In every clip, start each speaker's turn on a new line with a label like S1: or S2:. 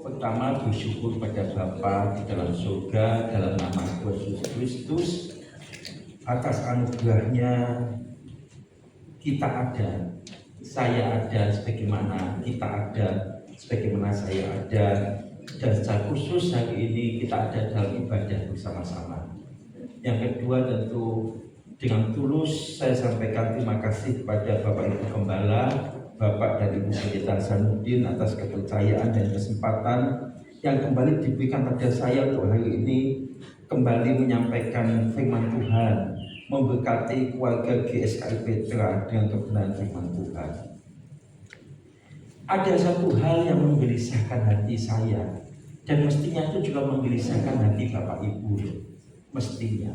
S1: Pertama, bersyukur pada Bapa di dalam surga dalam nama Tuhan Yesus Kristus atas anugerahnya kita ada, saya ada sebagaimana kita ada, sebagaimana saya ada, dan secara khusus hari ini kita ada dalam ibadah bersama-sama. Yang kedua, tentu dengan tulus saya sampaikan terima kasih kepada Bapak Ibu Gembala, Bapak dan Ibu Pendeta Hasanuddin atas kepercayaan dan kesempatan yang kembali diberikan pada saya untuk hari ini kembali menyampaikan firman Tuhan, memberkati keluarga GSKI Petra dengan kebenaran firman Tuhan. Ada satu hal yang menggelisahkan hati saya dan mestinya itu juga menggelisahkan hati Bapak Ibu, mestinya.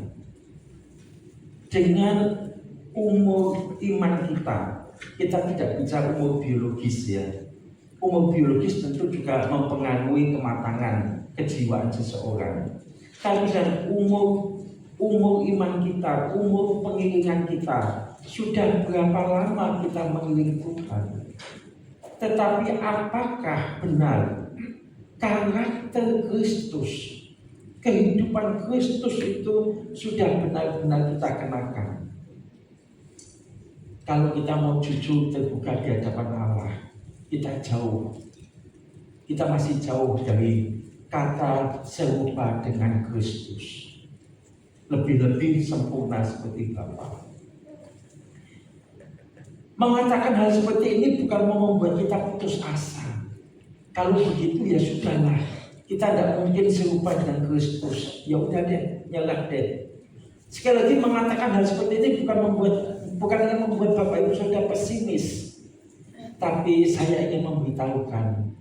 S1: Dengan umur iman kita tidak bicara umur biologis ya. Umur biologis tentu juga mempengaruhi kematangan kejiwaan seseorang. Tapi dan umur iman kita, umur pengiringan kita, sudah berapa lama kita mengiring Tuhan. Tetapi apakah benar karakter Kristus, kehidupan Kristus itu sudah benar-benar kita kenakan? Kalau kita mau jujur terbuka di hadapan Allah, kita jauh. Kita masih jauh dari kata serupa dengan Kristus. Lebih-lebih sempurna seperti Bapa. Mengatakan hal seperti ini bukan mau membuat kita putus asa. Kalau begitu ya sudahlah. Kita tidak mungkin serupa dengan Kristus. Ya udah deh, nyerah deh. Sekali lagi mengatakan hal seperti ini bukan ingin membuat Bapak Ibu Saudara pesimis, tapi saya ingin memberitahukan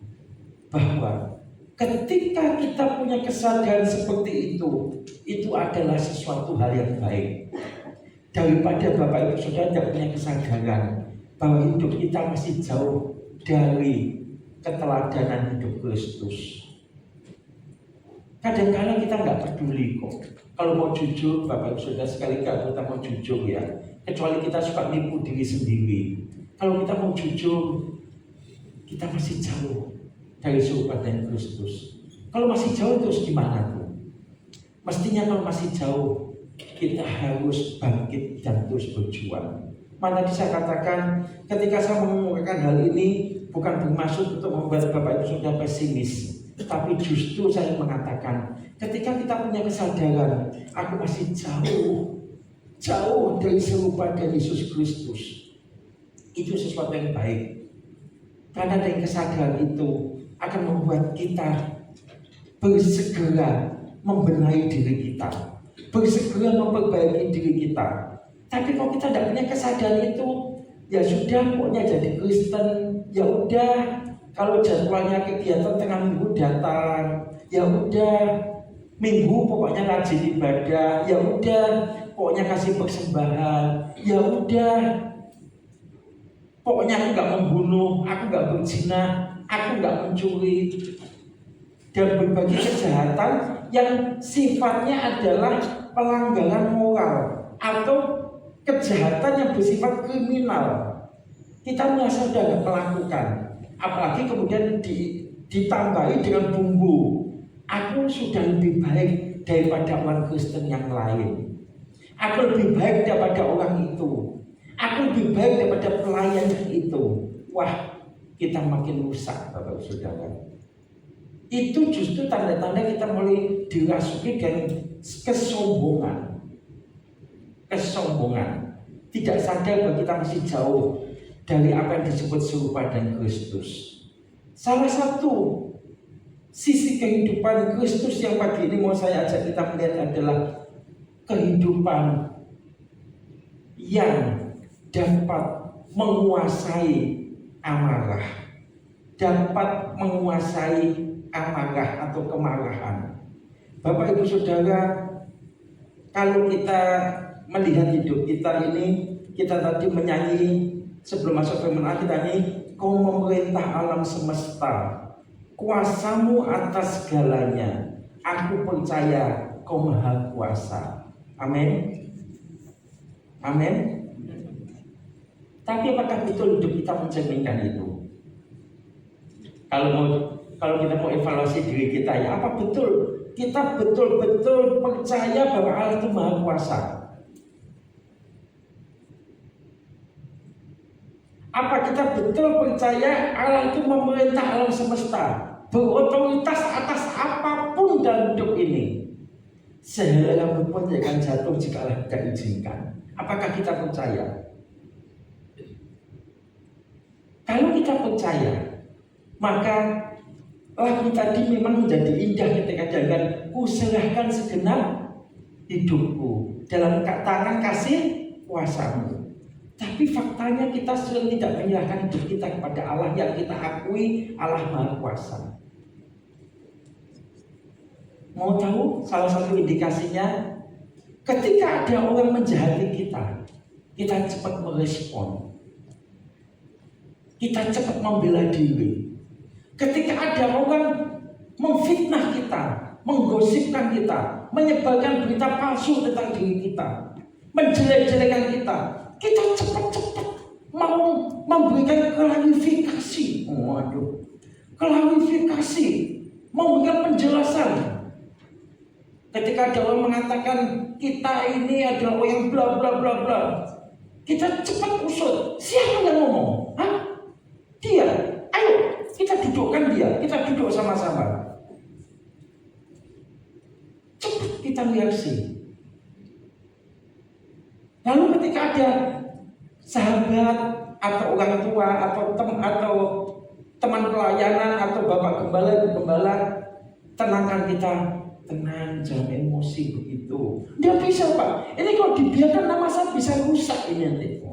S1: bahwa ketika kita punya kesadaran seperti itu adalah sesuatu hal yang baik. Daripada Bapak Ibu Saudara tidak punya kesadaran bahwa hidup kita masih jauh dari keteladanan hidup Kristus. Kadang-kadang kita nggak peduli kok. Kalau mau jujur, Bapak Ibu Saudara sekali kita mau jujur ya. Kecuali kita suka nipu diri sendiri. Kalau kita mau jujur, kita masih jauh dari serupa dengan Kristus. Kalau masih jauh terus gimana tuh? Mestinya kalau masih jauh, kita harus bangkit dan terus berjuang. Mana bisa katakan, ketika saya mengumumkan hal ini, bukan bermaksud untuk membuat Bapak Ibu Saudara pesimis. Tetapi justru saya mengatakan, ketika kita punya kesadaran, aku masih jauh dari serupa dengan Yesus Kristus, itu sesuatu yang baik. Karena dari kesadaran itu akan membuat kita bersegera membenahi diri kita, bersegera memperbaiki diri kita. Tapi kalau kita tidak punya kesadaran itu, ya sudah, pokoknya jadi Kristen, ya udah. Kalau jadwalnya kegiatan tengah minggu datang, ya udah. Minggu pokoknya rajin ibadah, ya udah. Pokoknya kasih persembahan, ya udah. Pokoknya aku nggak membunuh, aku nggak berzina, aku nggak mencuri, dan berbagai kejahatan yang sifatnya adalah pelanggaran moral atau kejahatan yang bersifat kriminal. Kita merasa sudah nggak melakukan, apalagi kemudian ditambahi dengan bumbu. Aku sudah lebih baik daripada orang Kristen yang lain. Aku lebih baik daripada orang itu. Aku lebih baik daripada pelayan itu. Wah, kita makin rusak, Bapak Saudara. Itu justru tanda-tanda kita mulai dirasuki dengan kesombongan. Tidak sadar bahwa kita masih jauh dari apa yang disebut serupa dengan Kristus. Salah satu sisi kehidupan Kristus yang pagi ini mau saya ajak kita melihat adalah kehidupan yang dapat menguasai amarah, atau kemarahan. Bapak Ibu Saudara, kalau kita melihat hidup kita ini, kita tadi menyanyi sebelum masuk firman Allah, kita nyanyi, Kau memerintah alam semesta, kuasamu atas segalanya, aku percaya Kau maha kuasa. Amin. Tapi apakah betul hidup kita mencerminkan itu? kalau kita mau evaluasi diri kita, ya apa betul kita betul-betul percaya bahwa Allah itu Maha Kuasa? Apa kita betul percaya Allah itu memerintah alam semesta, berotoritas atas apapun dalam hidup ini? Sehelai pun dia akan jatuh jika Allah tidak izinkan. Apakah kita percaya? Kalau kita percaya, maka lagu tadi memang menjadi indah ketika jangan ku serahkan segenap hidupku dalam tangan kasih kuasamu. Tapi faktanya kita sering tidak menyerahkan hidup kita kepada Allah yang kita akui Allah Maha Kuasa. Mau tahu salah satu indikasinya? Ketika ada orang menjahati kita, kita cepat merespon. Kita cepat membela diri. Ketika ada orang memfitnah kita, menggosipkan kita, menyebarkan berita palsu tentang diri kita, menjelek-jelekan kita, kita cepat-cepat mau memberikan klarifikasi. Klarifikasi, memberikan penjelasan. Ketika ada orang mengatakan kita ini adalah orang yang bla bla bla bla, kita cepat usut. Siapa yang ngomong? Hah? Dia. Ayo kita dudukkan dia. Kita duduk sama-sama. Cepat kita reaksi. Lalu ketika ada sahabat atau orang tua atau teman pelayanan atau bapak gembala, ibu gembala, tenangkan kita. Tenang, jangan emosi begitu. Dia bisa Pak. Ini kalau dibiarkan nama saya bisa rusak ini nanti.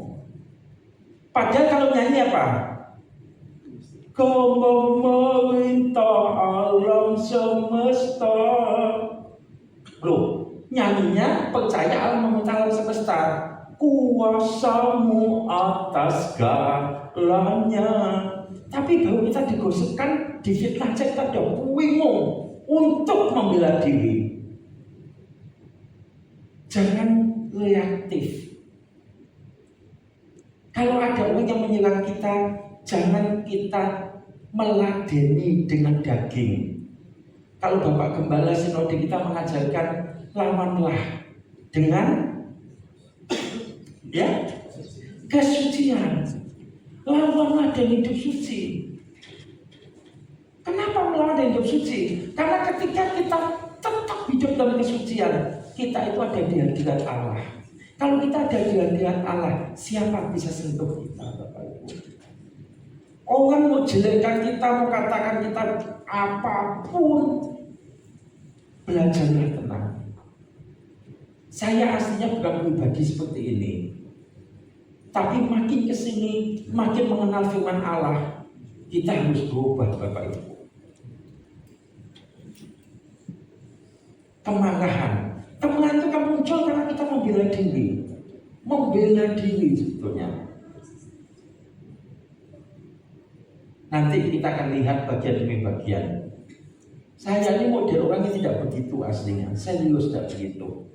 S1: Padahal kalau nyanyi apa? Kau memerintah alam semesta. Loh, nyanyinya percaya Allah memerintah alam semesta. Kuasamu atas segalanya. Tapi baru kita digosipkan, difitnah, kita udah bingung untuk membela diri. Jangan reaktif. Kalau ada orang yang menyerang kita, jangan kita meladeni dengan daging. Kalau Bapak Gembala Sinode kita mengajarkan, lawanlah dengan kesucian. Lawanlah dengan hidup suci. Kenapa melawan dengan hidup suci? Karena ketika kita tetap hidup dalam kesucian, kita itu ada di hadirat Allah. Kalau kita ada di hadirat Allah, siapa bisa sentuh kita, Bapak Ibu? Orang mau jelekkan kita, mau katakan kita apapun, belajarlah tenang. Saya aslinya bukan pribadi seperti ini, tapi makin kesini, makin mengenal firman Allah, kita harus berubah, Bapak Ibu. Kemarahan itu kan muncul karena kita membela diri sebetulnya. Nanti kita akan lihat bagian demi bagian. Saya ini model orang yang tidak begitu aslinya, serius tidak begitu.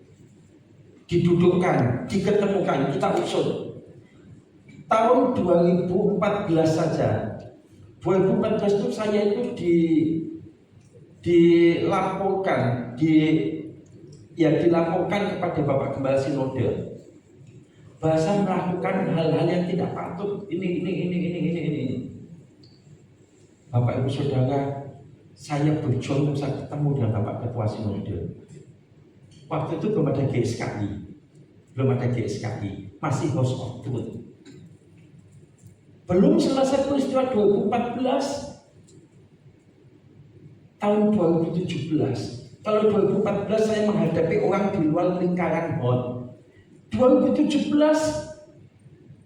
S1: Didudukkan, diketemukan, kita usut. Tahun 2014 saja, 2014 itu saya itu dilaporkan kepada Bapak Gembala Sinode bahasa melakukan hal-hal yang tidak patut ini. Bapak Ibu Saudara, saya berjuang untuk ketemu dengan Bapak Ketua Sinode. Waktu itu belum ada GSKI, masih House of Truth. Belum selesai peristiwa 2014. Tahun 2017, kalau 2014 saya menghadapi orang di luar lingkaran HOT. 2017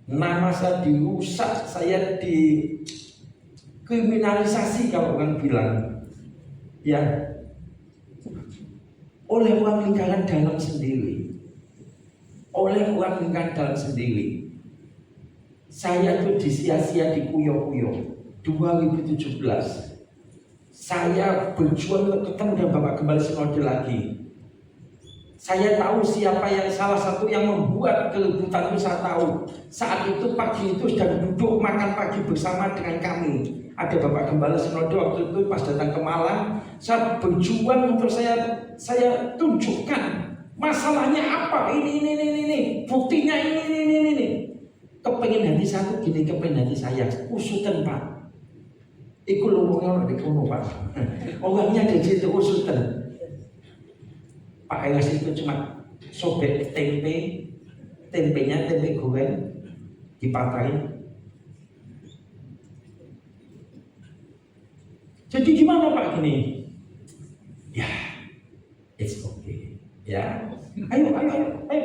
S1: nama saya dirusak, saya dikriminalisasi kalau orang bilang, ya, oleh orang lingkaran dalam sendiri. Saya itu disia-sia, dikuyok-kuyok. 2017 saya berjuang untuk ketemu dengan Bapak Gembala Sinode lagi. Saya tahu siapa yang salah satu yang membuat keributan itu, saya tahu. Saat itu pagi itu sedang duduk makan pagi bersama dengan kami. Ada Bapak Gembala Sinode waktu itu pas datang ke Malang. Saya berjuang untuk saya tunjukkan masalahnya apa. Ini. Buktinya ini. Kepengen hati satu gini, kepengen hati saya. Usutan Pak. Iku lumungnya di kono Pak. Orangnya ada di situ usutan. Pak Elas itu cuma sobek tempenya tempe goreng dipatahin. Jadi gimana Pak gini? Ya, it's okay. Ya, ayo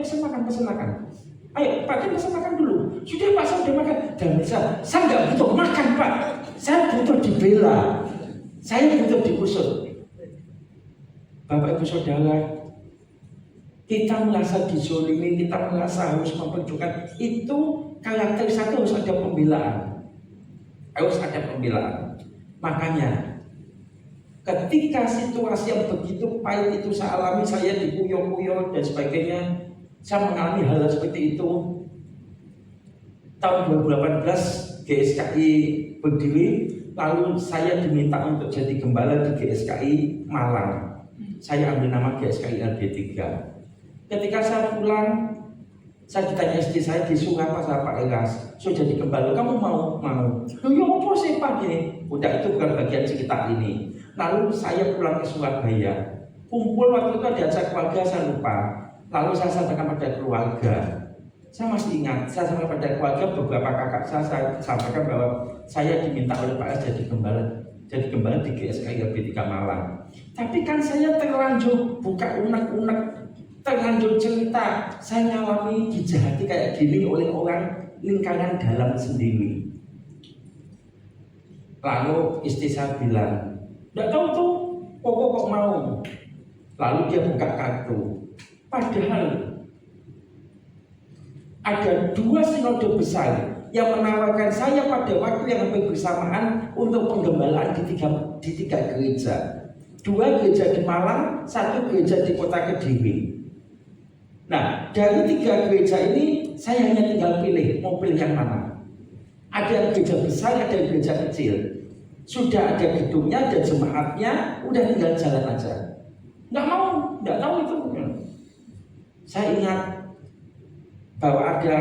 S1: pesen makan. Ayo Pak, pesen makan dulu. Sudah Pak, saya sudah makan. Dan saya nggak butuh makan Pak. Saya butuh dibela. Saya butuh diusut. Bapak Ibu Saudara, kita merasa dizolimi, kita merasa harus memperjuangkan, itu karakteristik harus ada pembelaan. Makanya ketika situasi yang begitu pahit itu saya alami, saya dikuyok-kuyok dan sebagainya, saya mengalami hal seperti itu. Tahun 2018 GSKI berdiri, lalu saya diminta untuk jadi gembala di GSKI Malang. Saya ambil nama GSKI LB3. Ketika saya pulang, saya ditanya istri saya, disuruh apa sama Pak Elas? So jadi gembala, kamu mau? Loh ya apa sih Pak gini? Udah, itu bukan bagian sekitar ini. Lalu saya pulang ke Surabaya. Kumpul waktu itu ada acara keluarga, saya lupa. Lalu saya sampaikan pada keluarga. Saya masih ingat, saya sampaikan pada keluarga, beberapa kakak saya sampaikan bahwa saya diminta oleh Pak Elas jadi gembala di GSKI LB3 Malang. Tapi kan saya terlanjur buka unek-unek, terlanjur cerita, saya ngalami dijahati kayak gini oleh orang lingkaran dalam sendiri. Lalu istri saya bilang, nggak tahu tuh, kok mau. Lalu dia buka kartu. Padahal ada 2 sinode besar yang menawarkan saya pada waktu yang hampir bersamaan untuk penggembalaan di tiga gereja. 2 gereja di Malang, 1 gereja di Kota Kediri. Nah, dari 3 gereja ini saya hanya tinggal pilih, mau pilih yang mana. Ada yang gereja besar, ada yang gereja kecil. Sudah ada gedungnya, ada jemaatnya, udah tinggal jalan aja. Nggak tahu itu. Saya ingat bahwa ada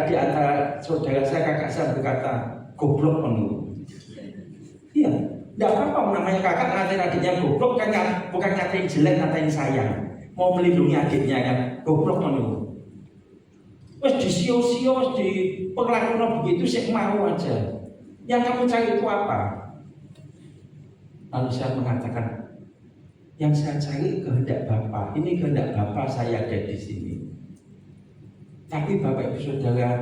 S1: di antara saudara saya, kakak saya berkata, goblok menurut. Iya, nggak apa-apa namanya kakak ngatain adiknya goblok kan, bukan ngatain jelek, ngatain sayang. Mau melindungi adiknya kan, goblok menurut. Wes disio-sio, di perlakuan begitu sih mau aja. Yang kamu cari itu apa? Lalu saya mengatakan, yang saya cari kehendak Bapa. Ini kehendak Bapa, saya ada di sini. Tapi Bapak Ibu Saudara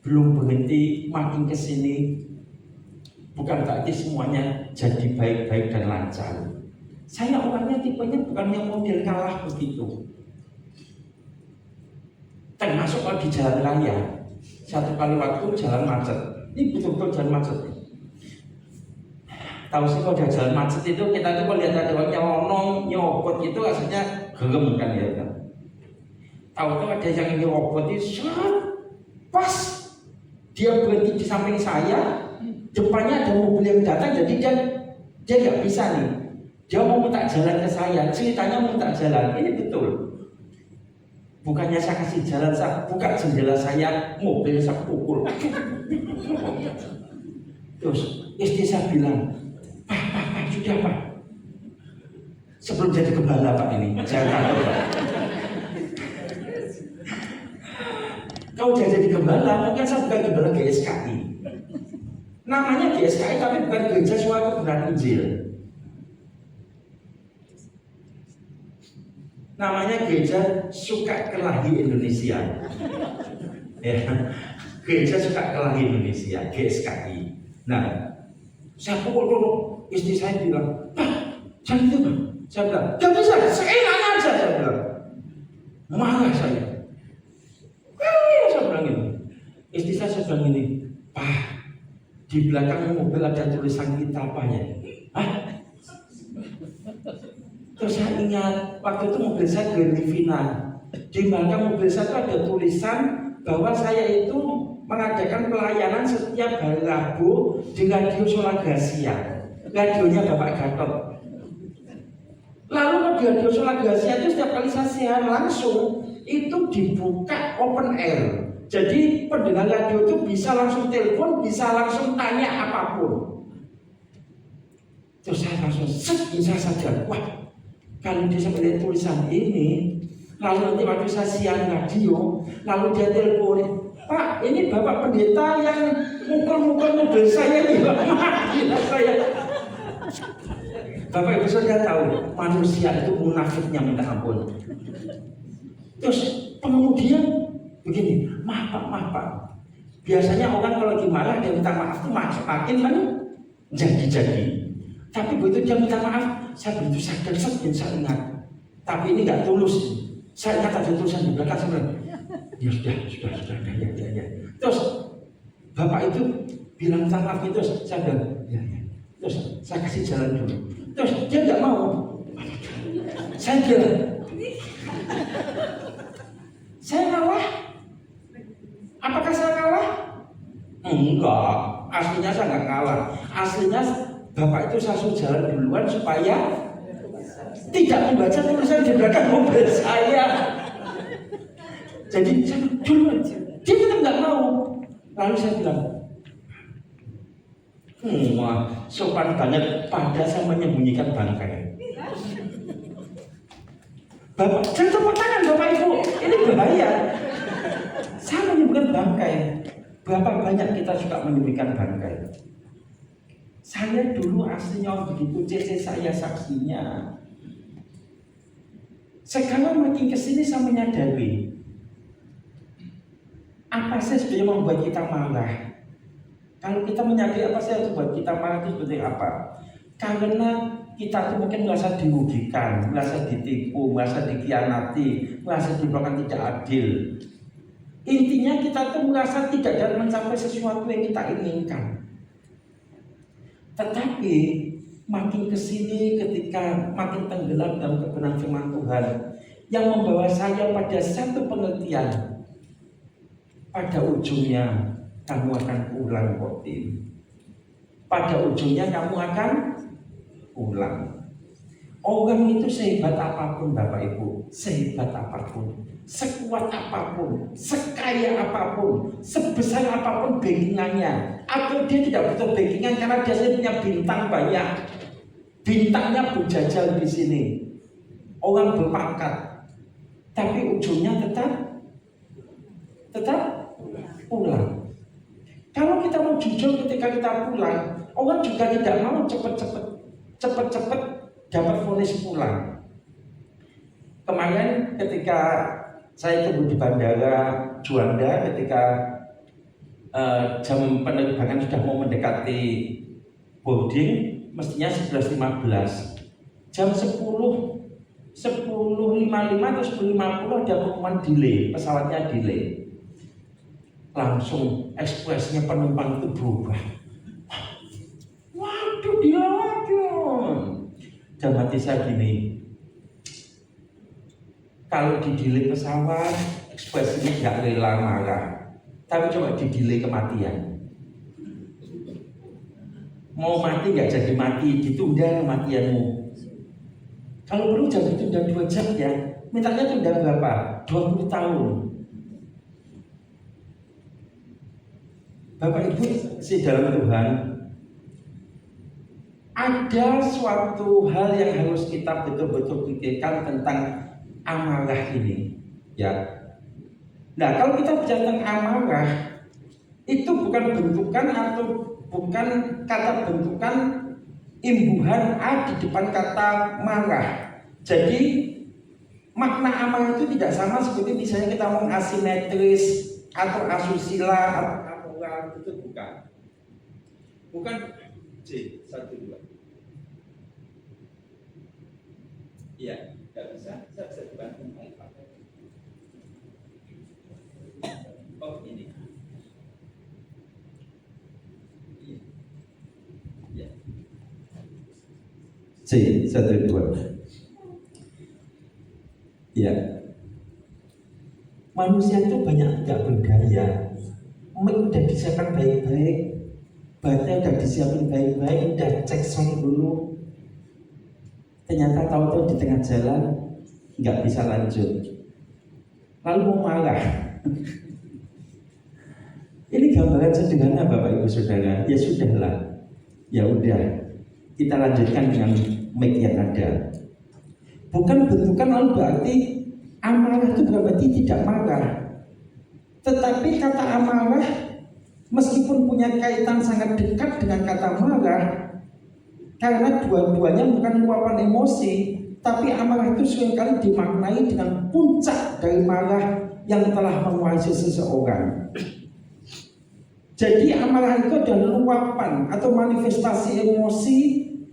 S1: belum berhenti, makin ke sini bukan berarti semuanya jadi baik-baik dan lancar. Saya orangnya tipenya bukan yang model kalah begitu. Termasuk kalau di jalan raya, satu kali waktu jalan macet. Ini betul-betul jalan macet. Tahu sih kalau ada jalan macet itu, kita tuh kalau lihat ada orang nyelonong, nyopot gitu rasanya gerem kan ya kan. Tahu-tahu ada yang nyopot itu, pas dia berhenti di samping saya, depannya ada mobil yang datang, jadi dia nggak bisa nih. Dia mau minta jalan ke saya, ceritanya mau minta jalan, ini betul. Bukannya saya kasih jalan, saya buka jendela saya, mobil saya pukul. Terus istri saya bilang, Pak, sudah Pak. Sebelum jadi gembala Pak ini, jangan takut Pak. Kau jadi gembala, mungkin saya bukan gembala GSKI. Namanya GSKI tapi bukan Gereja Suara Kebenaran Injil. Namanya Gereja Suka Kelahi Indonesia. Ya, Gereja Suka Kelahi Indonesia, GSKI. Nah, saya pukul istri saya bilang, Pak, jangan itu Pak. Saya bilang, gak bisa, seenaknya aja, saya bilang. Marah saya. Saya bilang ini. Istri saya bilang ini, Pak, di belakang mobil ada tulisan kita apa ya? Hah? Terus saya ingat waktu itu mobil saya Grand Livina. Di belakang mobil saya itu ada tulisan bahwa saya itu mengadakan pelayanan setiap hari Rabu di Radio Sola Gracia. Radionya Bapak Gatot. Lalu di Radio Sola Gracia itu setiap kali saya siaran langsung itu dibuka open air. Jadi pendengar radio itu bisa langsung telepon, bisa langsung tanya apapun. Terus saya langsung bisa saja, wah kalau dia sampai lihat tulisan ini, lalu nanti waktu saya siaran radio, lalu dia telepon, Pak, ini Bapak Pendeta yang mukul-mukul mobil saya nih, gila saya. Bapak Ibu sudah tahu, manusia itu munafiknya minta ampun. Terus pengemudian begini, maaf Pak. Biasanya orang kalau lagi marah dia minta maaf tuh makin jadi. Tapi begitu dia minta maaf, saya begitu sadar, saya ingat. Tapi ini nggak tulus. Saya ingat ada tulisan di belakang sebenarnya. Ya sudah, ya. Terus Bapak itu bilang minta maaf itu, saya bilang, ya. Terus saya kasih jalan dulu. Terus dia nggak mau. Saya bilang, saya ngalah. Apakah saya kalah? Enggak, aslinya saya nggak kalah. Aslinya Bapak itu langsung jalan duluan supaya tidak membaca tulisan di belakang mobil saya. Jadi saya duluan, dia tetap nggak mau. Lalu saya bilang, wah, sopan banget, pada saya menyembunyikan bangkai. Bapak, jangan tepuk tangan Bapak Ibu, ini bahaya. Saya menyembunyikan bangkai. Berapa banyak kita suka menyembunyikan bangkai? Saya dulu aslinya orang begitu, CC saya saksinya. Sekarang makin kesini saya menyadari apa sih sebenarnya membuat kita marah. Kalau kita menyadari apa sih yang membuat kita marah itu seperti apa? Karena kita tuh mungkin merasa dirugikan, merasa ditipu, merasa dikhianati, merasa diperlakukan tidak adil. Intinya kita tuh merasa tidak dapat mencapai sesuatu yang kita inginkan. Tetapi makin kesini ketika makin tenggelam dalam kebenaran firman Tuhan yang membawa saya pada satu pengertian, pada ujungnya kamu akan pulang kok Tim. Pada ujungnya kamu akan pulang. Orang itu sehebat apapun Bapak Ibu, sehebat apapun, sekuat apapun, sekaya apapun, sebesar apapun backingannya, atau dia tidak butuh backingan karena dia punya bintang banyak, bintangnya berjajal di sini, orang berpangkat, tapi ujungnya tetap pulang. Kalau kita mau jujur ketika kita pulang, orang juga tidak mau cepat-cepat dapat vonis pulang. Kemarin ketika saya ketemu di bandara Juanda, ketika jam penerbangan sudah mau mendekati boarding, mestinya 11.15. Jam 10.55 atau 10.50 ada pengumuman delay, pesawatnya delay. Langsung ekspresinya penumpang itu berubah. Waduh, dilawan. Dan hati saya gini, kalau didelay pesawat, ekspresinya tidak rela marah. Tapi coba didelay kematian. Mau mati nggak jadi mati, ditunda kematianmu. Kalau perlu jangan ditunda 2 jam ya. Mintanya tunda berapa? 20 tahun. Bapak Ibu si dalam Tuhan, ada suatu hal yang harus kita betul-betul pikirkan tentang amarah ini, ya. Nah, kalau kita bicara tentang amarah, itu bukan bentukan atau bukan kata bentukan imbuhan A di depan kata marah. Jadi makna amarah itu tidak sama seperti misalnya kita ngomong asimetris atau asusila atau amoral, itu bukan. Bukan C 1 2. Iya, nggak bisa, saya bisa dibantu. Oh ini. Iya. C 1 2. Ya, manusia itu banyak nggak berdaya. Udah disiapkan baik-baik, baterai udah disiapin baik-baik, udah cek sound dulu. Ternyata tahu-tahu di tengah jalan nggak bisa lanjut, lalu mau marah. Ini gambaran sederhana Bapak Ibu Saudara. Ya sudahlah, ya udah, kita lanjutkan dengan mic yang ada. Bukan bentukan lalu berarti amarah itu berarti tidak marah. Tetapi kata amarah meskipun punya kaitan sangat dekat dengan kata marah, karena dua-duanya bukan luapan emosi, tapi amarah itu seringkali dimaknai dengan puncak dari marah yang telah menguasai seseorang. Jadi amarah itu adalah luapan atau manifestasi emosi,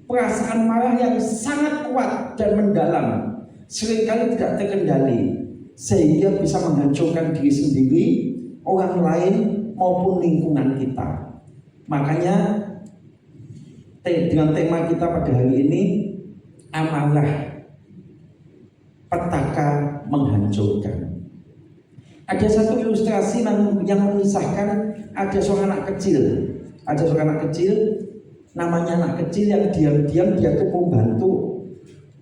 S1: perasaan marah yang sangat kuat dan mendalam, seringkali tidak terkendali, sehingga bisa menghancurkan diri sendiri, orang lain maupun lingkungan kita. Makanya dengan tema kita pada hari ini, amarah, petaka menghancurkan. Ada satu ilustrasi yang mengisahkan ada seorang anak kecil. Ada seorang anak kecil, namanya anak kecil yang diam-diam dia tuh membantu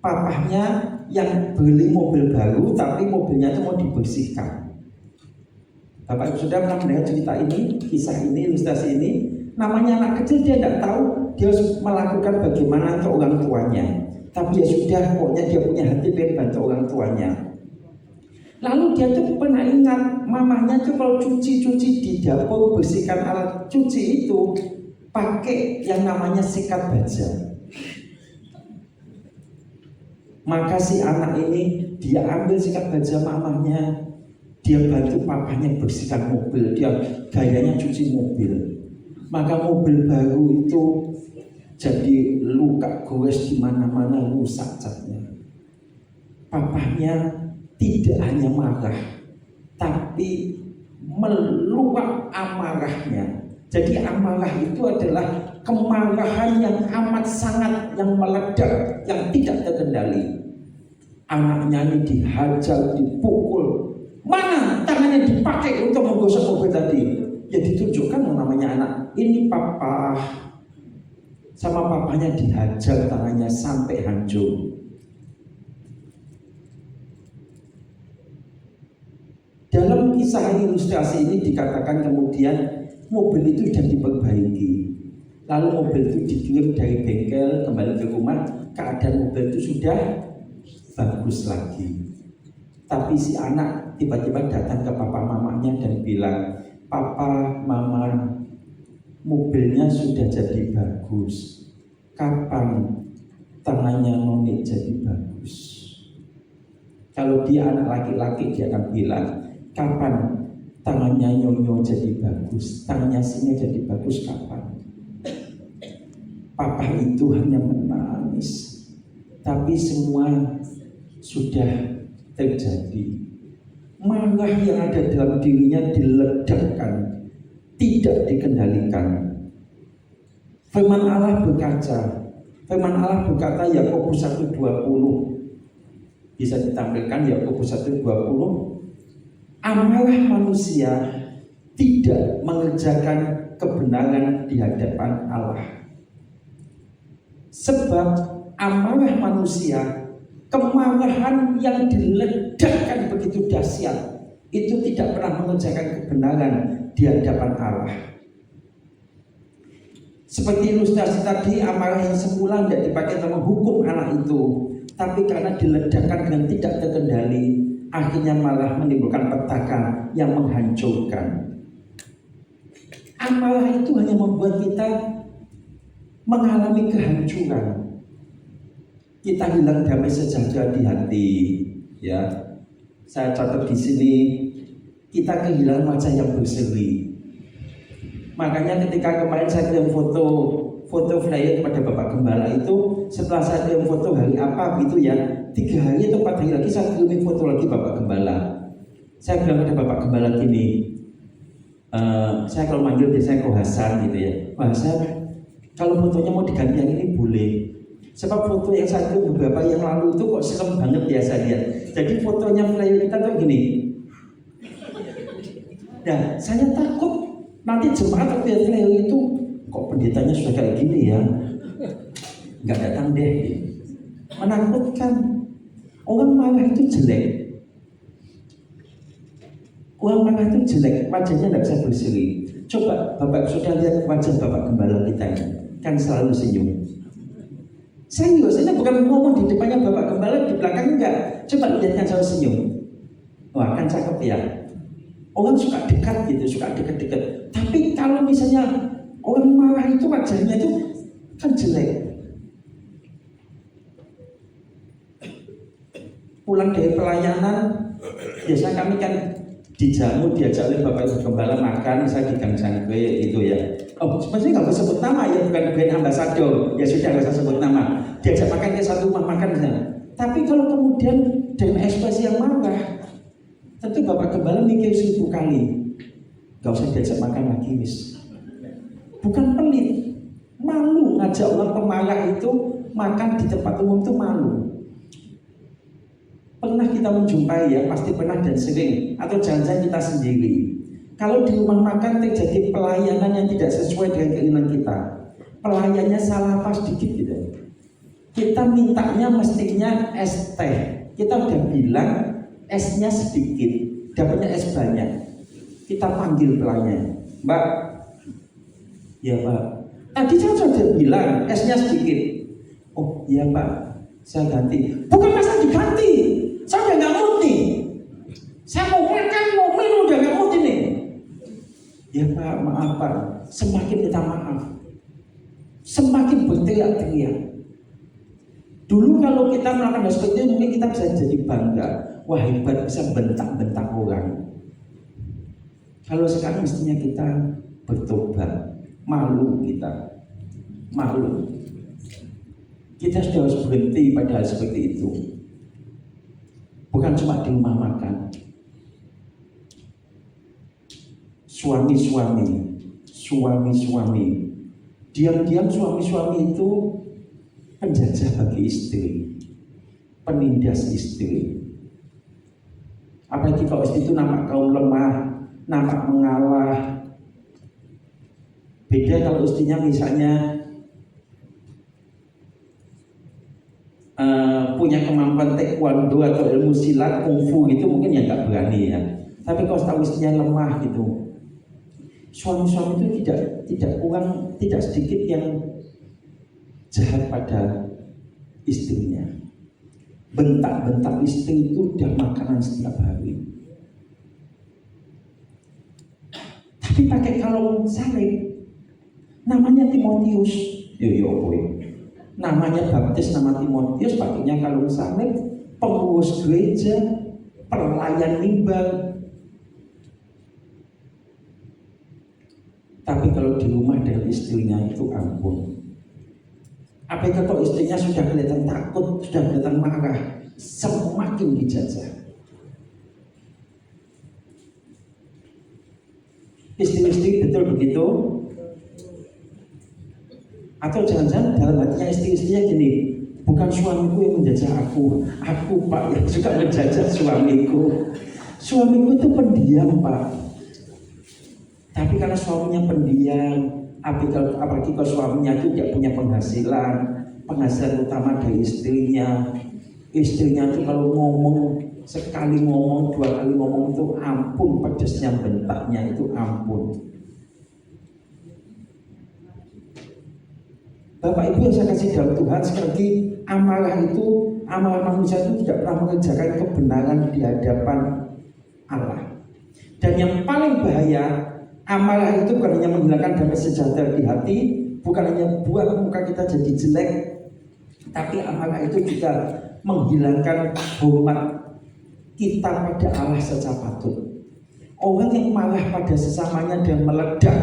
S1: papahnya yang beli mobil baru, tapi mobilnya itu mau dibersihkan. Bapak Ibu sudah pernah mendengar cerita ini, kisah ini, ilustrasi ini. Namanya anak kecil, dia tidak tahu dia harus melakukan bagaimana untuk orang tuanya. Tapi ya sudah, pokoknya dia punya hati pengen bantu orang tuanya. Lalu dia tuh pernah ingat mamanya tuh kalau cuci-cuci di dapur, bersihkan alat cuci itu pakai yang namanya sikat baja. Maka si anak ini dia ambil sikat baja mamanya, dia bantu papanya bersihkan mobil, dia gayanya cuci mobil. Maka mobil baru itu jadi luka gores di mana-mana, rusak catnya. Papanya tidak hanya marah, tapi meluap amarahnya. Jadi amarah itu adalah kemarahan yang amat sangat, yang meledak, yang tidak terkendali. Anaknya ini dihajar, dipukul. Mana tangannya dipakai untuk menggosok mobil tadi? Ya ditunjukkan namanya anak. Ini papa. Sama papanya dihajar tangannya sampai hancur. Dalam kisah ilustrasi ini dikatakan kemudian mobil itu sudah diperbaiki. Lalu mobil itu dikirim dari bengkel kembali ke rumah, keadaan mobil itu sudah bagus lagi. Tapi si anak tiba-tiba datang ke papa mamanya dan bilang, "Papa, mama, mobilnya sudah jadi bagus. Kapan tangannya Noni jadi bagus?" Kalau dia anak laki-laki dia akan bilang, "Kapan tangannya Nyonyo jadi bagus? Tangannya Sini jadi bagus kapan?" Papa itu hanya menangis. Tapi semua sudah terjadi. Marah yang ada dalam dirinya diledakkan, tidak dikendalikan. Firman Allah berkata Yakobus 1:20. Bisa ditampilkan Yakobus 1:20. Amarah manusia tidak mengerjakan kebenaran di hadapan Allah. Sebab amarah manusia, kemarahan yang diledakkan begitu dahsyat, itu tidak pernah mengerjakan kebenaran di hadapan Allah. Seperti ilustrasi tadi, amarah yang semula tidak dipakai untuk menghukum anak itu, tapi karena diledakkan dengan tidak terkendali, akhirnya malah menimbulkan petaka yang menghancurkan. Amarah itu hanya membuat kita mengalami kehancuran. Kita hilang damai sejahtera di hati, ya. Saya catat di sini, kita kehilangan wajah yang berseri. Makanya ketika kemarin saya kirim foto flyer kepada Bapak Gembala itu, setelah saya kirim foto hari apa gitu ya, 3 hari atau 4 hari lagi saya kirim foto lagi Bapak Gembala. Saya bilang kepada Bapak Gembala gini, saya kalau manggil biasanya Ko Hasan gitu ya, Pak Hasan, kalau fotonya mau diganti yang ini boleh, Sebab foto yang satu beberapa yang lalu itu kok serem banget ya saya lihat. Jadi fotonya flyer kita tuh gini. Nah, saya takut nanti jemaat lihat flyer itu kok pendetanya sudah kayak gini ya, nggak datang deh. Menakutkan. Orang marah itu jelek. Orang marah itu jelek, wajahnya nggak bisa berseri. Coba Bapak sudah lihat wajah Bapak Gembala kita ini, kan selalu senyum. Serius, ini bukan ngomong di depannya Bapak Gembala, di belakang enggak. Coba lihatkan selalu senyum. Wah, kan cakep ya. Orang suka dekat gitu, suka dekat-dekat. Tapi kalau misalnya orang marah itu wajahnya itu kan jelek. Pulang dari pelayanan, biasa kami kan dijamu, diajak oleh Bapak Gembala makan, saya di Gang Jangkrik gitu ya. Oh, sebenarnya nggak usah sebut nama ya, bukan brand ambasador. Ya sudah, nggak usah sebut nama. Diajak makan ke satu rumah makan misalnya. Tapi kalau kemudian dengan ekspresi yang marah, tentu Bapak Gembala mikir 1000 kali. Nggak usah diajak makan lagi, wis. Bukan pelit, malu ngajak orang pemarah itu makan di tempat umum itu malu. Pernah kita menjumpai ya, pasti pernah dan sering, atau jangan-jangan kita sendiri. Kalau di rumah makan terjadi pelayanan yang tidak sesuai dengan keinginan kita, pelayannya salah pas dikit gitu, kita mintanya mestinya es teh, kita udah bilang esnya sedikit, dapatnya es banyak. Kita panggil pelayan, Mbak, ya Pak, tadi saya sudah bilang esnya sedikit. Oh iya Pak, saya ganti. Bukan masa diganti, saya udah gak mood nih. Saya mau makan, mau minum, udah gak mood ini. Ya Pak, maaf Pak. Semakin minta maaf, semakin berteriak-teriak. Dulu kalau kita melakukan hal seperti itu, mungkin kita bisa jadi bangga. Wah hebat, bisa bentak-bentak orang. Kalau sekarang mestinya kita bertobat. Malu kita, malu. Kita sudah harus berhenti pada hal seperti itu. Bukan cuma di rumah makan. Suami-suami, diam-diam suami-suami itu penjajah bagi istri, penindas istri. Apalagi kalau istri itu nampak kaum lemah, nampak mengalah. Beda kalau istrinya misalnya punya kemampuan taekwondo atau ilmu silat, kungfu gitu, mungkin ya nggak berani ya. Tapi kalau tahu istrinya lemah gitu, suami-suami itu tidak sedikit yang jahat pada istrinya. Bentak-bentak istri itu udah makanan setiap hari. Tapi pakai kalung salib, namanya Timotius, namanya baptis nama Timotius, pakainya kalung salib, pengurus gereja, pelayan mimbar. Tapi kalau di rumah dengan istrinya itu ampun. Apakah kalau istrinya sudah kelihatan takut, sudah kelihatan marah, semakin dijajah. Istri-istri betul begitu? Atau jangan-jangan dalam hatinya istri-istrinya gini, bukan suamiku yang menjajah aku Pak yang suka menjajah suamiku. Suamiku itu pendiam Pak. Tapi karena suaminya pendiam, apalagi kalau suaminya itu tidak punya penghasilan utama dari istrinya itu kalau ngomong, sekali ngomong, 2 kali ngomong itu ampun pedesnya, bentaknya itu ampun. Bapak Ibu yang saya kasih dalam Tuhan, sekali lagi amarah manusia itu tidak pernah mengerjakan kebenaran di hadapan Allah. Dan yang paling bahaya, amarah itu bukan hanya menghilangkan damai sejahtera di hati, bukan hanya buat muka kita jadi jelek, tapi amarah itu juga menghilangkan hormat kita pada Allah secara patut. Orang yang marah pada sesamanya dan meledak,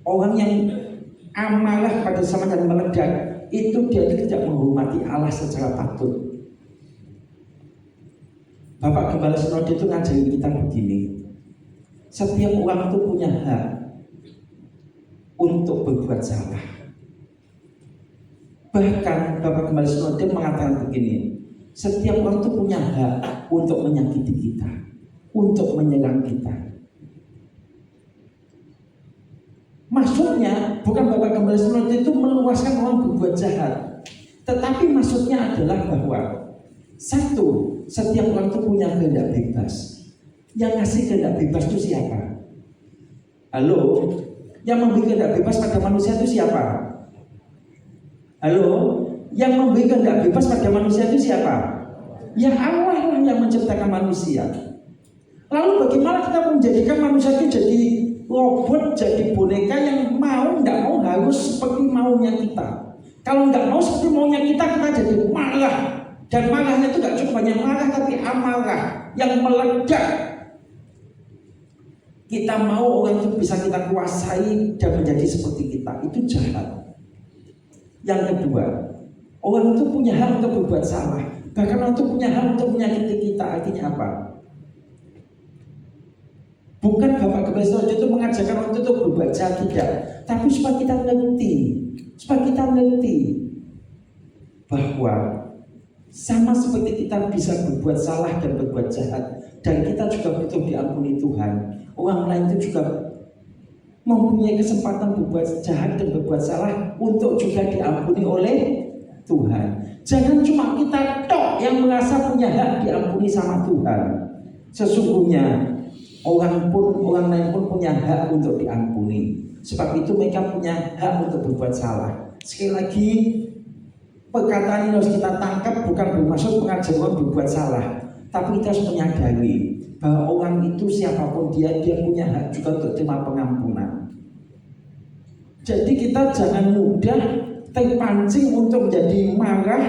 S1: orang yang amarah pada sesamanya dan meledak, itu dia tidak menghormati Allah secara patut. Bapak Gembala Sinode itu ngajarin kita begini, setiap orang itu punya hak untuk berbuat salah. Bahkan Bapak Gembala Sinode mengatakan begini, setiap orang itu punya hak untuk menyakiti kita, untuk menyerang kita. Maksudnya bukan Bapak Gembala Sinode itu meluaskan orang berbuat jahat, tetapi maksudnya adalah bahwa satu, setiap orang itu punya kehendak bebas. Yang ngasih kehendak bebas itu siapa? Halo? Yang memberi kehendak bebas pada manusia itu siapa? Halo? Yang memberi kehendak bebas pada manusia itu siapa? Ya Allah lah yang menciptakan manusia. Lalu bagaimana kita menjadikan manusia itu jadi robot, jadi boneka yang mau tidak mau harus seperti maunya kita. Kalau nggak mau seperti maunya kita jadi marah. Dan marahnya itu nggak cuma banyak marah, tapi amarah yang meledak. Kita mau orang itu bisa kita kuasai dan menjadi seperti kita. Itu jahat. Yang kedua, orang itu punya hak untuk berbuat salah. Bahkan orang itu punya hak untuk menyakiti kita. Artinya apa? Bukan Bapak Gembala Sinode itu mengajarkan orang itu untuk berbuat jahat, tidak. Tapi supaya kita ngerti bahwa sama seperti kita bisa berbuat salah dan berbuat jahat, dan kita juga butuh diampuni Tuhan, orang lain itu juga mempunyai kesempatan berbuat jahat dan berbuat salah untuk juga diampuni oleh Tuhan. Jangan cuma kita tok yang merasa punya hak diampuni sama Tuhan. Sesungguhnya orang lain pun punya hak untuk diampuni. Sebab itu mereka punya hak untuk berbuat salah. Sekali lagi, perkataan ini harus kita tangkap, bukan bermaksud mengajar orang berbuat salah, tapi kita harus menyadari bahwa orang itu siapapun dia punya hak juga untuk terima pengampunan. Jadi kita jangan mudah terpancing untuk menjadi marah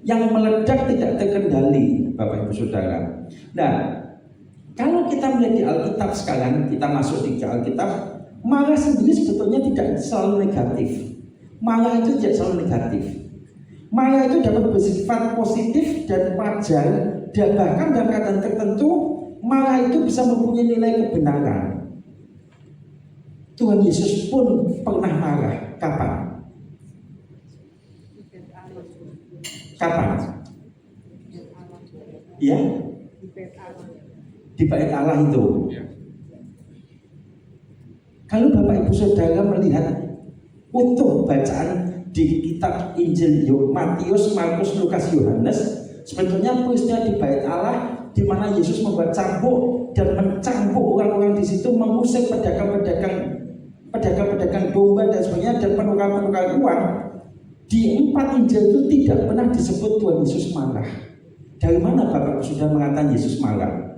S1: yang meledak tidak terkendali, Bapak Ibu Saudara. Nah, kalau kita melihat di Alkitab sekarang, kita masuk di Alkitab, marah sendiri sebetulnya tidak selalu negatif. Marah itu tidak selalu negatif. Marah itu dapat bersifat positif dan wajar, dan bahkan dalam keadaan tertentu marah itu bisa mempunyai nilai kebenaran. Tuhan Yesus pun pernah marah. Kapan? Kapan? Ya? Di bait Allah itu. Kalau Bapak Ibu Saudara melihat utuh bacaan di kitab Injil Matius, Markus, Lukas, Yohanes, sebetulnya peristiwa di bait Allah di mana Yesus membuat cambuk dan mencambuk orang-orang di situ, mengusir pedagang-pedagang domba dan sebagainya, dan penukar-penukar uang. Di 4 Injil itu tidak pernah disebut Tuhan Yesus marah. Dari mana Bapak sudah mengatakan Yesus marah?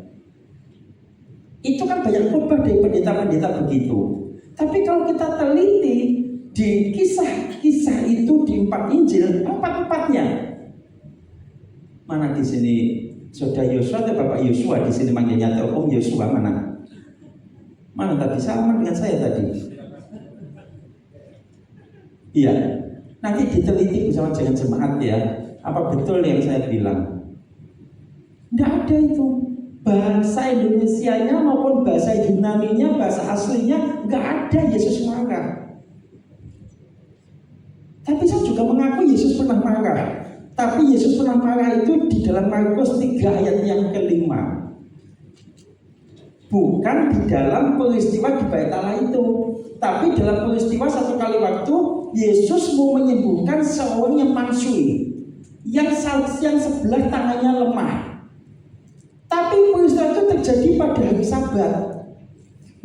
S1: Itu kan banyak khotbah dari pendeta-pendeta begitu. Tapi kalau kita teliti di kisah-kisah itu di 4 Injil, 4-4-nya. Mana di sini Saudara Yosua atau Bapak Yosua di sini manggilnya, atau Om Yosua mana? Mana tadi sama dengan saya tadi? Iya. Nanti diteliti bersama dengan jemaat ya. Apa betul yang saya bilang? Tidak ada itu. Bahasa Indonesianya maupun bahasa Yunaninya, bahasa aslinya nggak ada Yesus marah. Tapi saya juga mengaku Yesus pernah marah. Tapi Yesus pernah marah itu di dalam Markus 3 ayat yang ke-5. Bukan di dalam peristiwa di bait Allah itu, tapi dalam peristiwa satu kali waktu Yesus mau menyembuhkan seorang yang mangsui, yang sebelah tangannya lemah. Tapi peristiwa itu terjadi pada hari Sabat.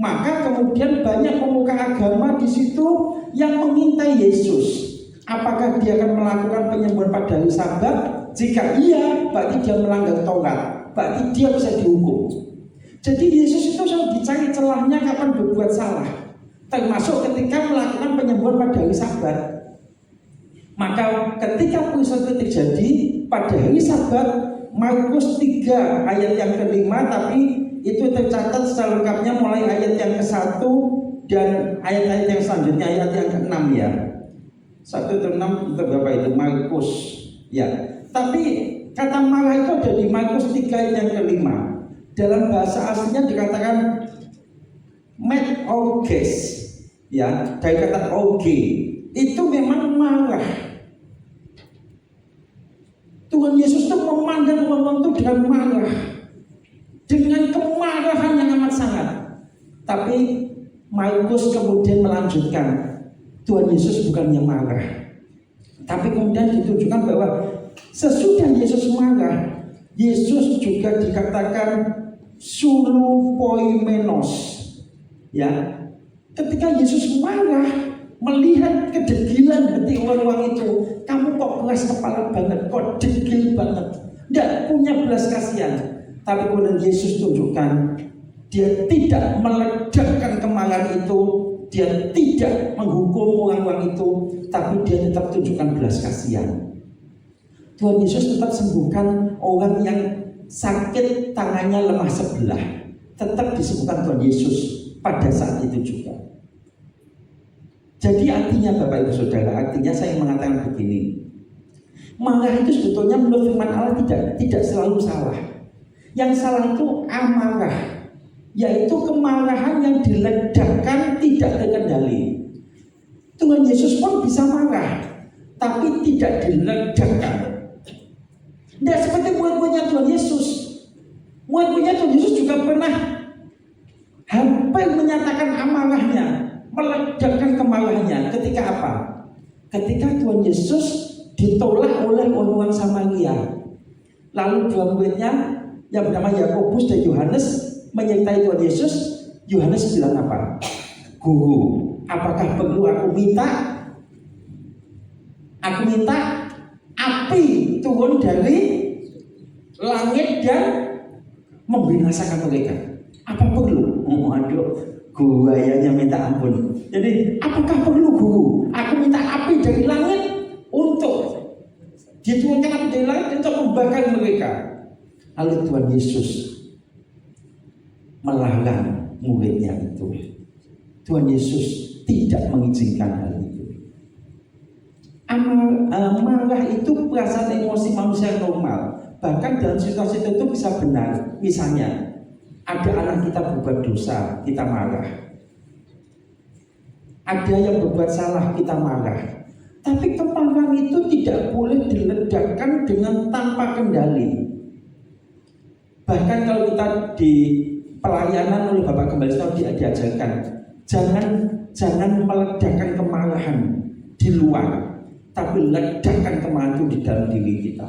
S1: Maka kemudian banyak pemuka agama di situ yang mengintai Yesus. Apakah dia akan melakukan penyembuhan pada hari Sabat? Jika iya, berarti dia melanggar Taurat. Berarti dia bisa dihukum. Jadi Yesus itu selalu dicari celahnya kapan berbuat salah, termasuk ketika melakukan penyembuhan pada hari Sabat. Maka ketika peristiwa itu terjadi pada hari Sabat, Markus 3 ayat yang ke-5, tapi itu tercatat secara lengkapnya mulai ayat yang ke-1 dan ayat-ayat yang selanjutnya, ayat yang ke-6 ya. 1-6 itu berapa itu? Markus ya. Tapi kata marah itu ada di Markus 3 ayat yang ke-5. Dalam bahasa aslinya dikatakan orges ya, dari kata orge. Itu memang marah. turun itu dengan marah, dengan kemarahan yang amat sangat. Tapi Markus kemudian melanjutkan, Tuhan Yesus bukannya marah, tapi kemudian ditunjukkan bahwa sesudah Yesus marah, Yesus juga dikatakan sulupoimenos. Ya, ketika Yesus marah, melihat kedegilan hati orang-orang itu, kamu kok keras kepala banget, kok degil banget, tidak punya belas kasihan. Tapi kemudian Yesus tunjukkan, dia tidak meledakkan kemarahan itu, dia tidak menghukum orang-orang itu, tapi dia tetap tunjukkan belas kasihan. Tuhan Yesus tetap sembuhkan orang yang sakit tangannya lemah sebelah, tetap disembuhkan Tuhan Yesus pada saat itu juga. Jadi artinya Bapak Ibu Saudara, artinya saya mengatakan begini, marah itu sebetulnya menurut firman Allah tidak selalu salah. Yang salah itu amarah, yaitu kemarahan yang diledakkan tidak terkendali. Tuhan Yesus pun bisa marah, tapi tidak diledakkan. Tidak seperti murid-muridnya Tuhan Yesus. Murid-muridnya Tuhan Yesus juga pernah hampir menyatakan amarahnya, meledakkan kemarahannya. Ketika apa? Ketika Tuhan Yesus ditolak oleh orang-orang Samaria. Lalu dua muridnya yang bernama Yakobus dan Yohanes menyertai Tuhan Yesus. Yohanes bilang apa? Guru, apakah perlu aku minta api turun dari langit dan membinasakan mereka? Apa perlu? Aduh, gayanya minta ampun. Jadi, apakah perlu guru? Aku minta api dari langit untuk diturunkan api dari langit untuk membakar mereka. Lalu Tuhan Yesus melarang muridnya itu. Tuhan Yesus tidak mengizinkan hal itu. Marah itu perasaan emosi manusia normal. Bahkan dalam situasi itu bisa benar. Misalnya, ada anak kita berbuat dosa, kita marah. Ada yang berbuat salah, kita marah. Tapi kemarahan itu tidak boleh diledakkan dengan tanpa kendali. Bahkan kalau kita di pelayanan oleh Bapak Gembala diajarkan, jangan meledakkan kemarahan di luar, tapi ledakkan kemarahan itu di dalam diri kita.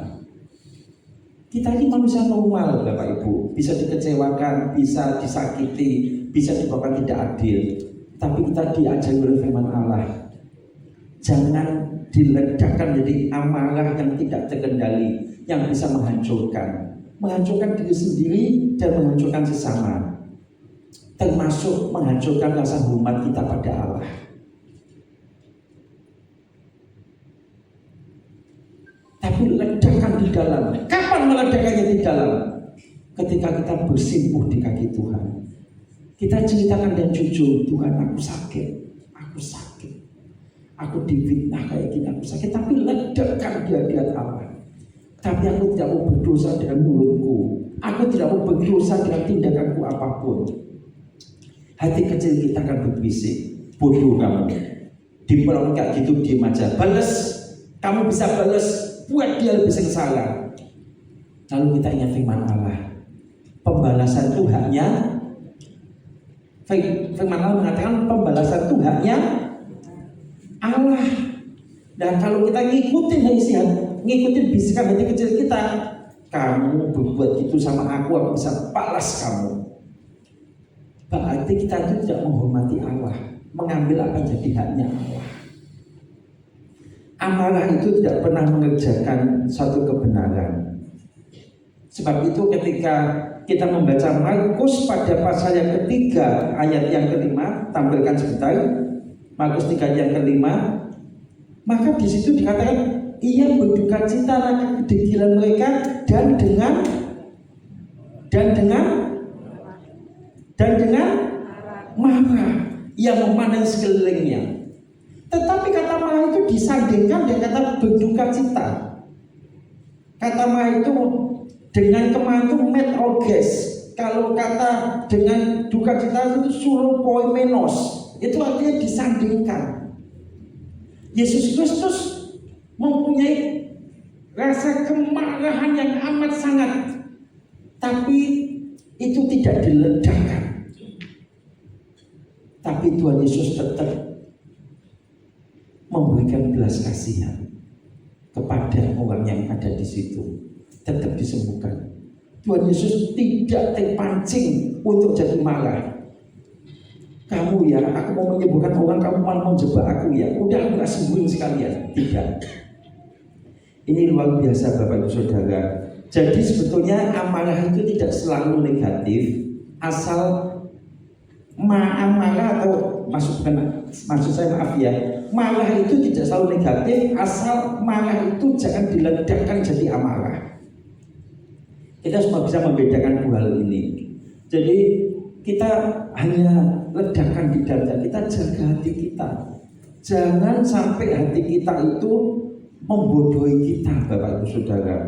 S1: Kita ini manusia normal, Bapak Ibu, bisa dikecewakan, bisa disakiti, bisa diperlakukan tidak adil. Tapi kita diajari oleh firman Allah, jangan diledakkan jadi amarah yang tidak terkendali, yang bisa menghancurkan diri sendiri dan menghancurkan sesama, termasuk menghancurkan rasa hormat kita pada Allah. Tapi ledakan di dalam. Kapan meledakannya di dalam? Ketika kita bersimpuh di kaki Tuhan, kita ceritakan dan jujur, Tuhan, aku sakit, aku difitnah kayak gini, aku sakit. Tapi ledakan di hadirat Allah. Tapi aku tidak mau berdosa dengan mulutku, aku tidak mau berdosa dengan tindakanku apapun. Hati kecil kita akan berbisik, bodoh kamu, diperlakukan kayak gitu, diem aja, balas, kamu bisa balas, buat dia lebih sengsara. Lalu kita ingat firman Allah, pembalasan itu haknya, firman Allah mengatakan pembalasan itu haknya Allah. Dan kalau kita ngikutin ngikutin bisikan hati kecil kita, kamu berbuat gitu sama aku bisa balas kamu. Berarti kita itu tidak menghormati Allah, mengambil apa yang jadi haknya Allah. Amarah itu tidak pernah mengerjakan suatu kebenaran. Sebab itu ketika kita membaca Markus pada pasal yang ketiga ayat yang kelima, tampilkan sebentar, Markus 3 ayat yang kelima, maka di situ dikatakan ia berduka cita akan kedegilan mereka dan dengan marah yang memandang sekelilingnya. Tetapi kata marah itu disandingkan dengan kata berduka cita. Kata marah itu dengan kemarahan itu metorges. Kalau kata dengan duka cita itu sulupoimenos. Itu artinya disandingkan. Yesus Kristus mempunyai rasa kemarahan yang amat sangat Tapi itu tidak diledakkan. Tapi Tuhan Yesus tetap memberikan belas kasihan kepada orang yang ada di situ, tetap disembuhkan. Tuhan Yesus tidak terpancing untuk jadi marah. Kamu ya, aku mau menyembuhkan orang, kamu malah mau jebak aku ya. Udah aku gak sembuhin sekalian. Tidak. Ini luar biasa Bapak Ibu Saudara. Jadi sebetulnya amarah itu tidak selalu negatif, asal marah atau maksud saya maaf ya, marah itu tidak selalu negatif, asal marah itu jangan diledakkan jadi amarah. Kita semua bisa membedakan dua hal ini. Jadi kita hanya ledakan di dalam kita, jaga hati kita. Jangan sampai hati kita itu membodohi kita, Bapak Ibu Saudara.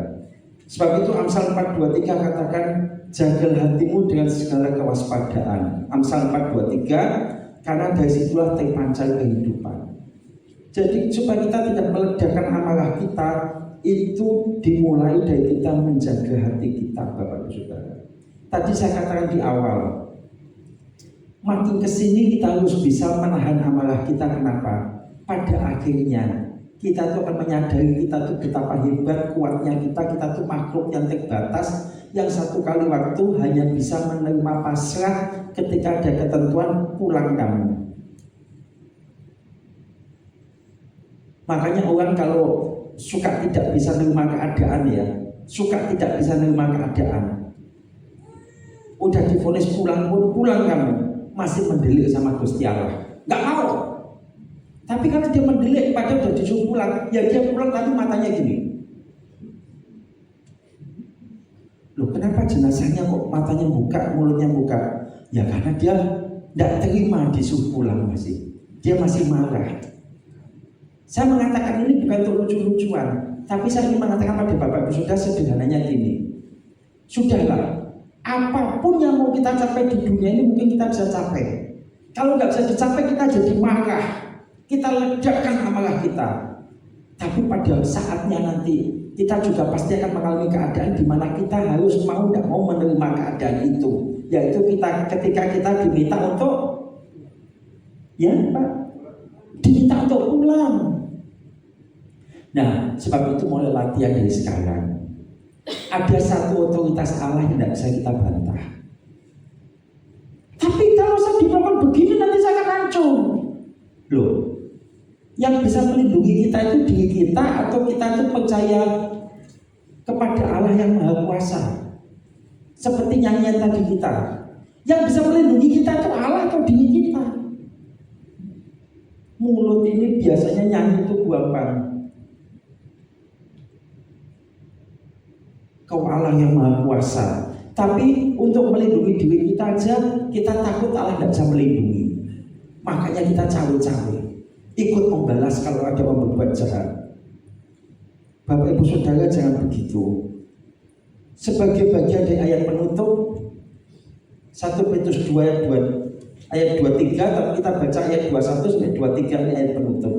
S1: Sebab itu Amsal 4:23 katakan, jagalah hatimu dengan segala kewaspadaan. Amsal 4:23, karena dari situlah terpancar kehidupan. Jadi supaya kita tidak meledakkan amarah kita, itu dimulai dari kita menjaga hati kita, Bapak Ibu Saudara. Tadi saya katakan di awal, makin kesini kita harus bisa menahan amarah kita. Kenapa? Pada akhirnya kita tuh akan menyadari kita tuh betapa hebat kuatnya kita tuh makhluk yang terbatas, yang satu kali waktu hanya bisa menerima pasrah ketika ada ketentuan pulang kamu. Makanya orang kalau suka tidak bisa menerima keadaan ya, suka tidak bisa menerima keadaan, udah divonis pulang pun pulang kamu, masih mendelik sama Gusti Allah, nggak mau. Tapi kalau dia mendelik, padahal udah disuruh pulang, ya dia pulang tapi matanya gini. Loh, kenapa jenazahnya kok matanya buka, mulutnya buka? Ya karena dia tidak terima disuruh pulang masih. Dia masih marah. Saya mengatakan ini bukan untuk lucu-lucuan, tapi saya ingin mengatakan pada Bapak Ibu Saudara sederhananya gini. Sudahlah, apapun yang mau kita capai di dunia ini mungkin kita bisa capai. Kalau nggak bisa dicapai kita jadi marah. Kita ledakkan amarah kita. Tapi pada saatnya nanti kita juga pasti akan mengalami keadaan di mana kita harus mau tidak mau menerima keadaan itu. Yaitu kita ketika kita diminta untuk ya Pak, diminta untuk pulang. Nah, sebab itu mulai latihan dari sekarang. Ada satu otoritas Allah yang tidak bisa kita bantah. Tapi kalau saya dilakukan begini nanti saya akan hancur. Loh, yang bisa melindungi kita itu diri kita atau kita itu percaya kepada Allah yang Maha Kuasa? Seperti nyanyian tadi kita. Yang bisa melindungi kita itu Allah atau diri kita? Mulut ini biasanya nyanyi itu gampang. Kau Allah yang Maha Kuasa. Tapi untuk melindungi diri kita aja kita takut Allah tidak bisa melindungi. Makanya kita cawe-cawe, ikut membalas kalau ada orang berbuat jahat. Bapak Ibu Saudara jangan begitu. Sebagai bagian dari ayat penutup 1 Petrus 2 ayat 23, tapi kita baca ayat 21 sampai 23 ini ayat penutup.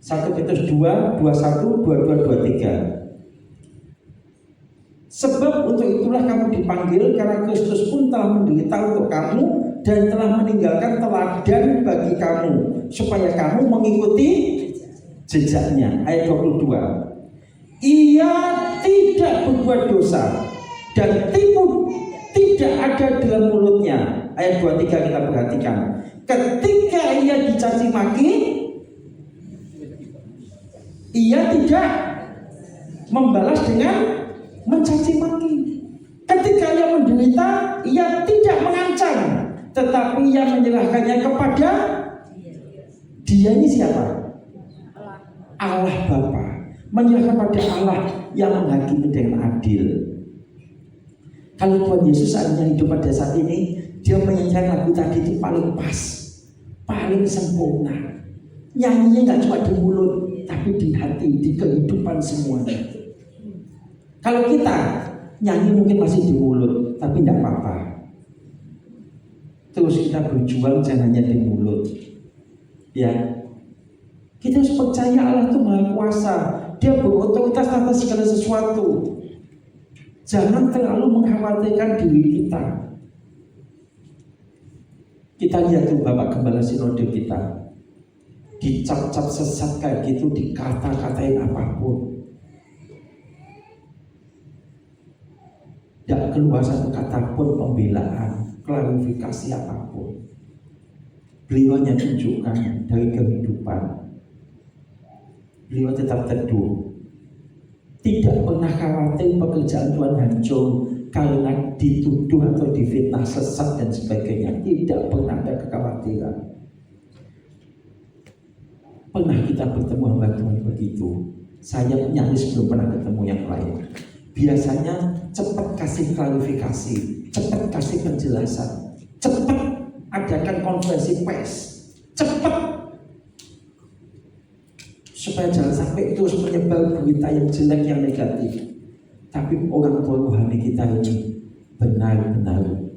S1: 1 Petrus 2, 21, 22, 23. Sebab untuk itulah kamu dipanggil, karena Kristus pun telah menderita untuk kamu dan telah meninggalkan teladan bagi kamu, supaya kamu mengikuti jejaknya. Ayat 22. Ia tidak berbuat dosa dan tipu tidak ada dalam mulutnya. Ayat 23 kita perhatikan. Ketika ia dicaci maki, ia tidak membalas dengan mencaci maki. Ketika ia menderita, ia tidak mengancam, tetapi ia menyerahkannya kepada dia. Ini siapa? Allah Bapa. Menyerahkan pada Allah yang menghakimi dengan adil. Kalau Tuhan Yesus saatnya hidup pada saat ini, dia menyanyikan lagu tadi itu paling pas, paling sempurna. Nyanyinya nggak cuma di mulut, tapi di hati, di kehidupan semuanya. Kalau kita nyanyi mungkin masih di mulut, tapi tidak apa-apa. Terus kita berjuang jangan hanya di mulut. Ya, kita harus percaya Allah itu Maha Kuasa. Dia berotoritas atas segala sesuatu. Jangan terlalu mengkhawatirkan diri kita. Kita lihat tuh Bapak Gembala Sinode kita, dicap-cap sesat kayak gitu, dikata-katain apapun, tidak keluar satu kata pun pembelaan, klarifikasi apapun. Beliau hanya tunjukkan dari kehidupan. Beliau tetap teduh, tidak pernah khawatir pekerjaan Tuhan hancur karena dituduh atau difitnah sesat dan sebagainya. Tidak pernah ada kekhawatiran. Pernah kita bertemu hamba Tuhan begitu? Saya nyaris belum pernah ketemu yang lain. Biasanya cepat kasih klarifikasi, cepat kasih penjelasan, cepat adakan konferensi pers, cepat, supaya jangan sampai terus menyebar berita yang jelek, yang negatif. Tapi orang tua rohani kita ini benar-benar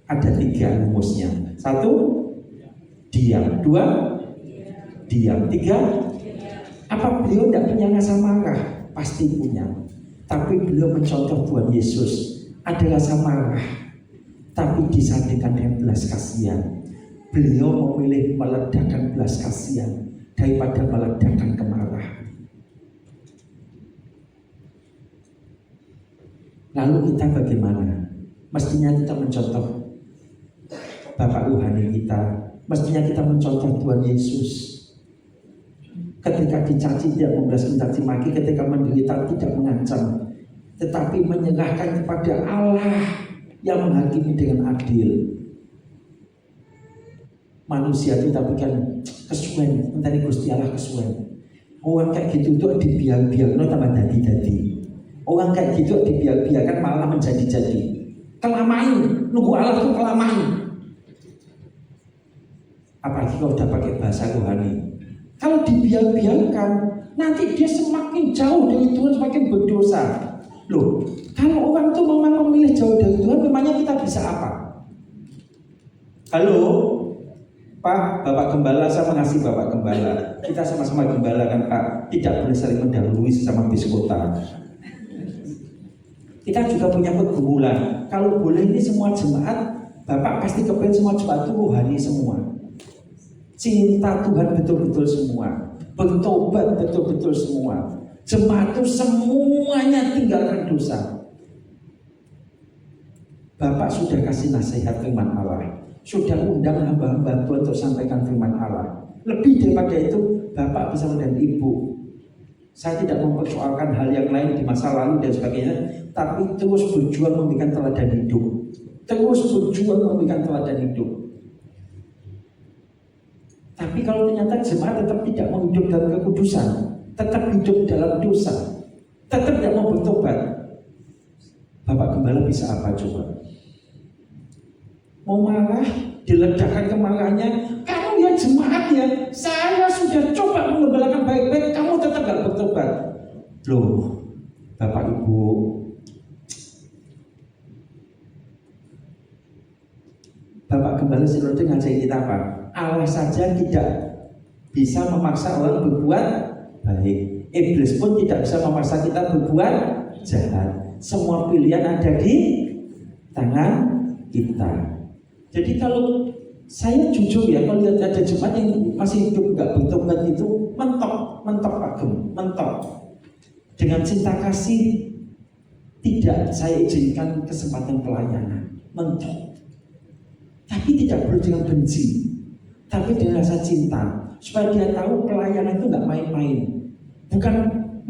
S1: ada 3 rumusnya. 1, diam. 2, diam. 3, apa beliau tidak punya rasa marah? Pasti punya. Tapi beliau mencontoh Tuhan Yesus, ada rasa marah, tapi disandingkan dengan belas kasihan. Beliau memilih meledakkan belas kasihan daripada meledakkan kemarahan. Lalu kita bagaimana? Mestinya kita mencontoh Bapak rohani kita, mestinya kita mencontoh Tuhan Yesus. Ketika dicaci tidak membalas mencaci maki, ketika menderita tidak mengancam, tetapi menyerahkan kepada Allah yang menghakimi dengan adil. Manusia itu tapi kan kesuwen, mentari Gusti Allah kesuwen. Orang kayak gitu tuh dibiar-biar, no tambah dadi-dadi. Orang kayak gitu dibiar-biarkan malah menjadi-jadi. Kelamaan, nunggu Allah itu kelamaan. Apalagi kalau udah pakai bahasa rohani. Kalau dibiar-biarkan, nanti dia semakin jauh dari Tuhan, semakin berdosa. Loh, kalau orang itu memang memilih jauh dari Tuhan, memangnya kita bisa apa? Halo, Pak, Bapak Gembala, saya mengasihi Bapak Gembala. Kita sama-sama gembala kan Pak, tidak boleh saling mendahului sesama biskota. Kita juga punya pergumulan. Kalau boleh ini semua jemaat, Bapak pasti kepengen semua jemaat itu rohani semua. Cinta Tuhan betul-betul semua. Bertobat betul-betul semua. Jemaat itu semuanya tinggalkan dosa. Bapak sudah kasih nasihat firman Allah. Sudah undang hamba-hamba Tuhan untuk sampaikan firman Allah. Lebih daripada itu, Bapak bersama dengan Ibu. Saya tidak mempersoalkan hal yang lain di masa lalu dan sebagainya, tapi terus berjuang memberikan teladan hidup. Terus berjuang memberikan teladan hidup. Tapi kalau ternyata jemaat tetap tidak mau hidup dalam kekudusan, tetap hidup dalam dosa, tetap tidak mau bertobat, Bapak Gembala bisa apa coba? Mau marah, diledakkan kemarahannya. Kamu ya jemaat ya, saya sudah coba mengembalakan baik-baik, kamu tetap gak bertobat. Loh, Bapak Ibu, Bapak Gembala Sinode ngajarin kita apa? Allah saja tidak bisa memaksa orang berbuat baik. Iblis pun tidak bisa memaksa kita berbuat jahat. Semua pilihan ada di tangan kita. Jadi kalau saya jujur ya, kalau lihat ada jemaat yang masih hidup nggak bertobat itu mentok Pak Gem, mentok. Dengan cinta kasih tidak saya izinkan kesempatan pelayanan, mentok. Tapi tidak perlu dengan benci, tapi dengan rasa cinta, supaya dia tahu pelayanan itu nggak main-main. Bukan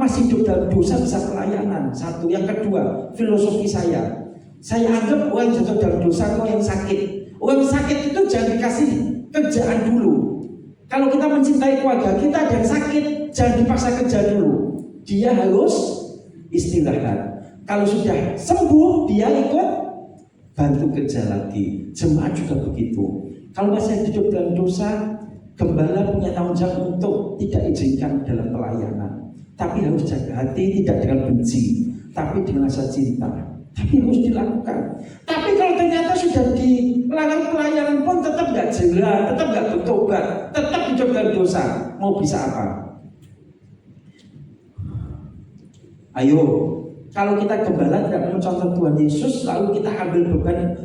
S1: masih hidup dalam dosa bisa pelayanan. Satu, yang kedua, filosofi saya anggap orang jatuh dalam dosa kok yang sakit. Orang sakit itu jangan dikasih kerjaan dulu. Kalau kita mencintai keluarga kita ada yang sakit, jangan dipaksa kerja dulu. Dia harus istirahat. Kalau sudah sembuh, dia ikut bantu kerja lagi. Jemaat juga begitu. Kalau masih hidup dalam dosa, gembala punya tanggung jawab untuk tidak izinkan dalam pelayanan. Tapi harus jaga hati, tidak dengan benci, tapi dengan rasa cinta. Tapi harus dilakukan. Tapi kalau ternyata sudah dilarang pelayanan pun tetap gak jelas, tetap gak bertobat, tetap hidup dalam dosa, mau bisa apa? Ayo, Kalau kita gembala tidak mencontoh Tuhan Yesus, lalu kita ambil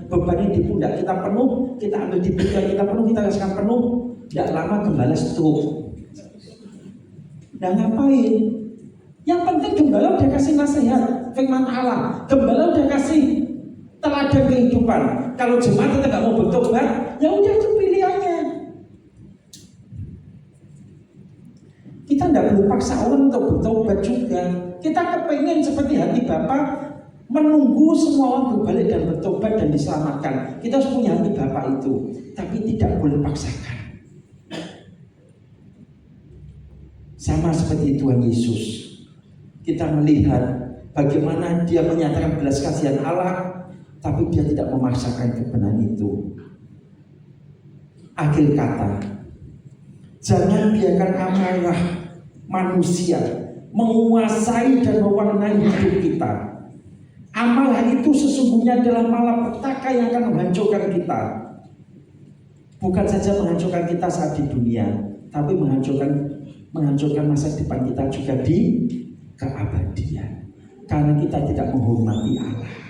S1: bebannya di pundak kita penuh, kita ambil di pinggang kita penuh, kita rasakan penuh, tidak lama gembala stroke. Nah ngapain? Yang penting gembala udah kasih nasihat, firman Allah. Gembala udah kasih teladan kehidupan. Kalau jemaat kita nggak mau bertobat, ya udah itu pilihannya. Kita tidak perlu paksa orang untuk bertobat juga. Kita kepengen seperti hati Bapa, menunggu semua orang berbalik dan bertobat dan diselamatkan. Kita harus punya hati Bapa itu, tapi tidak boleh paksakan. Sama seperti Tuhan Yesus, kita melihat bagaimana dia menyatakan belas kasihan Allah, tapi dia tidak memaksakan kebenaran itu. Akhir kata, jangan biarkan amarah manusia menguasai dan mewarnai hidup kita. Amarah itu sesungguhnya adalah malapetaka yang akan menghancurkan kita. Bukan saja menghancurkan kita saat di dunia, tapi menghancurkan masa depan kita juga di keabadian. Karena kita tidak menghormati Allah.